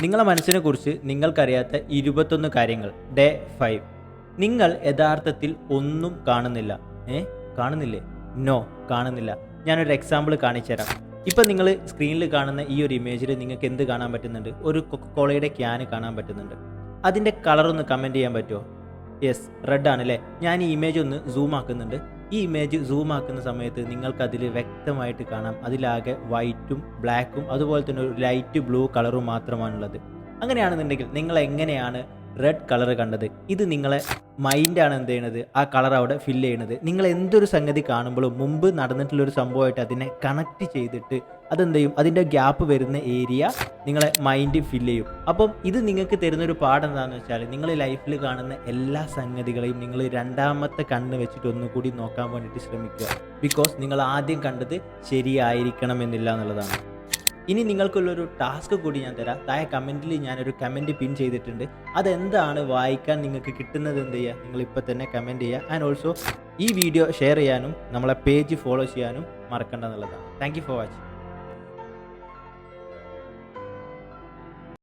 നിങ്ങളുടെ മനസ്സിനെക്കുറിച്ച് നിങ്ങൾക്കറിയാത്ത 21 കാര്യങ്ങൾ. ഡേ 5. നിങ്ങൾ യഥാർത്ഥത്തിൽ ഒന്നും കാണുന്നില്ല. കാണുന്നില്ലേ? നോ, കാണുന്നില്ല. ഞാനൊരു എക്സാമ്പിൾ കാണിച്ചു തരാം. ഇപ്പം നിങ്ങൾ സ്ക്രീനിൽ കാണുന്ന ഈ ഒരു ഇമേജിൽ നിങ്ങൾക്ക് എന്ത് കാണാൻ പറ്റുന്നുണ്ട്? ഒരു കൊക്കക്കോളയുടെ ക്യാന് കാണാൻ പറ്റുന്നുണ്ട്. അതിൻ്റെ കളറൊന്ന് കമൻറ്റ് ചെയ്യാൻ പറ്റുമോ? യെസ്, റെഡ് ആണല്ലേ. ഞാൻ ഈ ഇമേജ് ഒന്ന് സൂം ആക്കുന്നുണ്ട്. ഈ ഇമേജ് സൂം ആക്കുന്ന സമയത്ത് നിങ്ങൾക്കതിൽ വ്യക്തമായിട്ട് കാണാം, അതിലാകെ വൈറ്റും ബ്ലാക്കും അതുപോലെ തന്നെ ഒരു ലൈറ്റ് ബ്ലൂ കളറും മാത്രമാണുള്ളത്. അങ്ങനെയാണെന്നുണ്ടെങ്കിൽ നിങ്ങൾ എങ്ങനെയാണ് റെഡ് കളർ കണ്ടത്? ഇത് നിങ്ങളെ മൈൻഡാണ് എന്ത് ചെയ്യണത്, ആ കളർ അവിടെ ഫില്ല് ചെയ്യണത്. നിങ്ങൾ എന്തൊരു സംഗതി കാണുമ്പോഴും മുമ്പ് നടന്നിട്ടുള്ളൊരു സംഭവമായിട്ട് അതിനെ കണക്ട് ചെയ്തിട്ട് അതെന്ത് ചെയ്യും, അതിൻ്റെ ഗ്യാപ്പ് വരുന്ന ഏരിയ നിങ്ങളെ മൈൻഡ് ഫില്ല് ചെയ്യും. അപ്പം ഇത് നിങ്ങൾക്ക് തരുന്നൊരു പാഠം എന്താണെന്ന് വെച്ചാൽ, നിങ്ങൾ ലൈഫിൽ കാണുന്ന എല്ലാ സംഗതികളെയും നിങ്ങൾ രണ്ടാമത്തെ കണ്ണ് വെച്ചിട്ട് ഒന്നുകൂടി നോക്കാൻ വേണ്ടിയിട്ട് ശ്രമിക്കുക. ബിക്കോസ് നിങ്ങൾ ആദ്യം കണ്ടത് ശരിയായിരിക്കണം എന്നില്ല എന്നുള്ളതാണ്. ഇനി നിങ്ങൾക്കുള്ളൊരു ടാസ്ക് കൂടി ഞാൻ തരാം. താഴെ കമൻറ്റിൽ ഞാനൊരു കമൻറ്റ് പിൻ ചെയ്തിട്ടുണ്ട്. അതെന്താണ് വായിക്കാൻ നിങ്ങൾക്ക് കിട്ടുന്നത് എന്ത് ചെയ്യുക, നിങ്ങളിപ്പോൾ തന്നെ കമൻറ്റ് ചെയ്യുക. ആൻഡ് ഓൾസോ ഈ വീഡിയോ ഷെയർ ചെയ്യാനും നമ്മളെ പേജ് ഫോളോ ചെയ്യാനും മറക്കണ്ട എന്നുള്ളതാണ്. Thank you for watching.